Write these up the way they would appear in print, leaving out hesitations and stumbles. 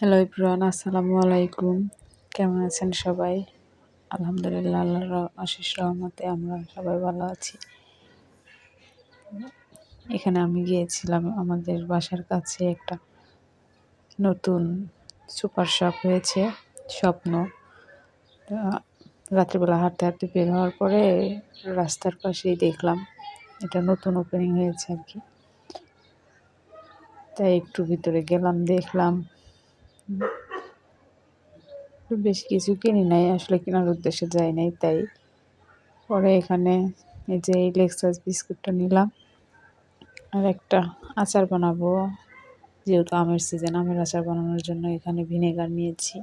Hello everyone, আসসালামু আলাইকুম। কেমন আছেন সবাই? আলহামদুলিল্লাহ, আল্লাহর অশেষ রহমতে আমরা সবাই ভালো আছি। এখানে আমি গিয়েছিলাম, আমাদের বাসার কাছে একটা নতুন সুপার শপ হয়েছে, স্বপ্ন। রাত্রিবেলা হাঁটতে হাঁটতে বের হওয়ার পরে রাস্তার পাশেই দেখলাম এটা নতুন ওপেনিং হয়েছে আর কি। তাই একটু ভিতরে গেলাম, দেখলাম। বেশ কিছু কিনি নাই, আসলে কেনার উদ্দেশ্যে যাই নাই। তাই পরে এখানে এই যে এই লেক্সাস বিস্কুটটা নিলাম, আর একটা আচার বানাবো, যেহেতু আমের সিজন, আমের আচার বানানোর জন্য এখানে ভিনেগার নিয়েছি।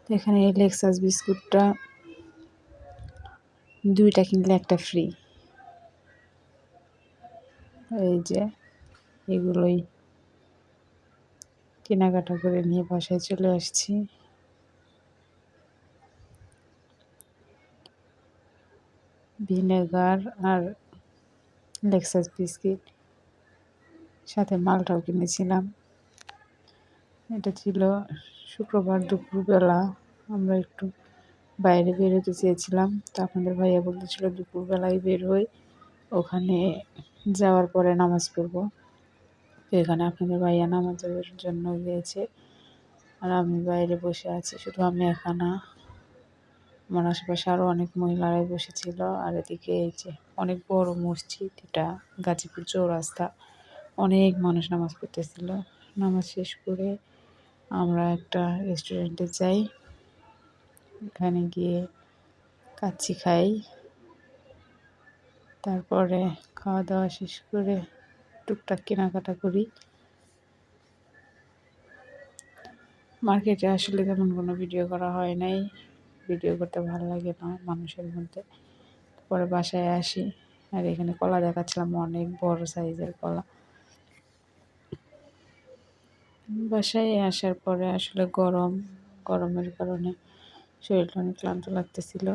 তো এখানে এই লেক্সাস বিস্কুটটা 2টা কিনলে একটা ফ্রি। এই যে এগুলোই কেনাকাটা করে নিয়ে বাসায় চলে আসছি। ভিনেগার আর লেক্সাস বিস্কিট, সাথে মালটাও কিনেছিলাম। এটা ছিল শুক্রবার দুপুরবেলা। আমরা একটু বাইরে বেরোতে চেয়েছিলাম, তো আপনাদের ভাইয়া বলতেছিল দুপুরবেলায় বের হই, ওখানে যাওয়ার পরে নামাজ পড়বো। তো এখানে আপনাদের ভাইয়া নামাজের জন্য গিয়েছে, আর আমি বাইরে বসে আছি। শুধু আমি একা না, আমার আশেপাশে আরও অনেক মহিলারাই বসেছিল। আর এদিকে এই যে অনেক বড় মসজিদ, এটা গাজীপুর চৌরাস্তা, অনেক মানুষ নামাজ পড়তেছিল। নামাজ শেষ করে আমরা একটা রেস্টুরেন্টে যাই, এখানে গিয়ে কাচ্চি খাই। তারপরে খাওয়া দাওয়া শেষ করে টুকটাক কেনাকাটা করি। মার্কেটে আসলে তেমন কোনো ভিডিও করা হয় নাই, ভিডিও করতে ভালো লাগে না মানুষের মধ্যে। পরে বাসায় আসি, আর এখানে কলা দেখাচ্ছিলাম, অনেক বড় সাইজের কলা। বাসায় আসার পরে আসলে গরমের কারণে শরীরটা অনেক ক্লান্ত লাগতেছিল।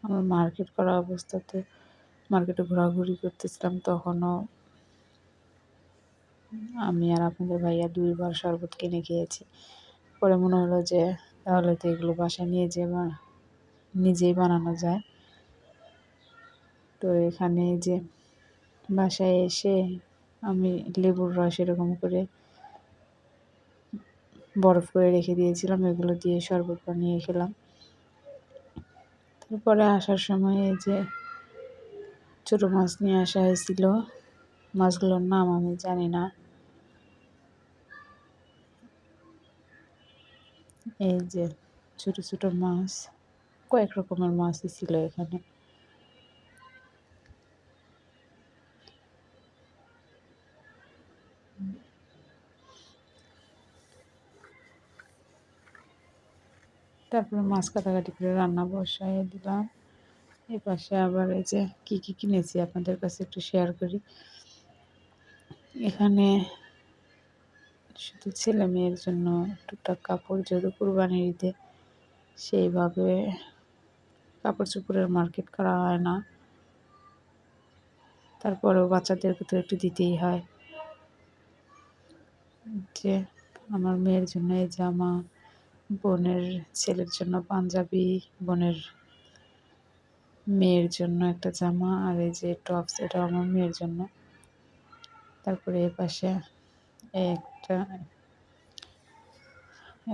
আমার মার্কেট করা অবস্থাতে মার্কেটে ঘোরাঘুরি করতেছিলাম, তখনও আমি আর আপনাদের ভাইয়া 2বার শরবত কিনে খেয়েছি। পরে মনে হলো যে তাহলে তো এগুলো বাসায় নিয়ে নিজেই বানানো যায়। তো এখানে যে বাসায় এসে আমি লেবুর রস এরকম করে বরফ করে রেখে দিয়েছিলাম, এগুলো দিয়ে শরবত বানিয়ে খেলাম। তারপরে আসার সময় এই যে ছোটো মাছ নিয়ে আসা হয়েছিল, মাছগুলোর নাম আমি জানি না। এই যে ছোট ছোট মাছ, কয়েক রকমের মাছই ছিল এখানে। তারপরে মাছ কাটাকাটি করে রান্না বসায় দিলাম। এই পাশে আবার এই যে কী কী কিনেছি আপনাদের কাছে একটু শেয়ার করি। এখানে শুধু ছেলে মেয়ের জন্য টুকটাক কাপড়, যেহেতু কুরবানির ঈদে সেইভাবে কাপড় চোপড়ের মার্কেট করা হয় না, তারপরেও বাচ্চাদেরকে তো একটু দিতেই হয়। যে আমার মেয়ের জন্য এই জামা, বোনের ছেলের জন্য পাঞ্জাবি, বোনের মেয়ের জন্য একটা জামা, আর এই যে টপস, এটা আমার মেয়ের জন্য। তারপরে এ পাশে একটা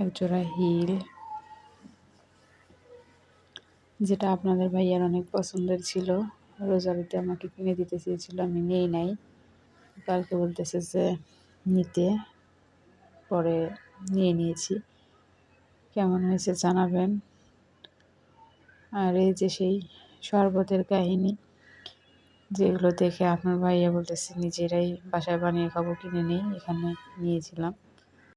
একজোড়া হিল, যেটা আপনাদের ভাইয়ার অনেক পছন্দের ছিল। রোজার ঈদে আমাকে কিনে দিতে চেয়েছিল, আমি নেই নাই। কালকে বলতেছে যে নিতে, পরে নিয়ে নিয়েছি। কেমন হয়েছে জানাবেন। আর এই যে সেই শরবতের কাহিনী, যেগুলো দেখে আপনার ভাইয়া বলতেছে নিজেরাই বাসায় বানিয়ে খাবো, কিনে নেই, এখানে নিয়েছিলাম।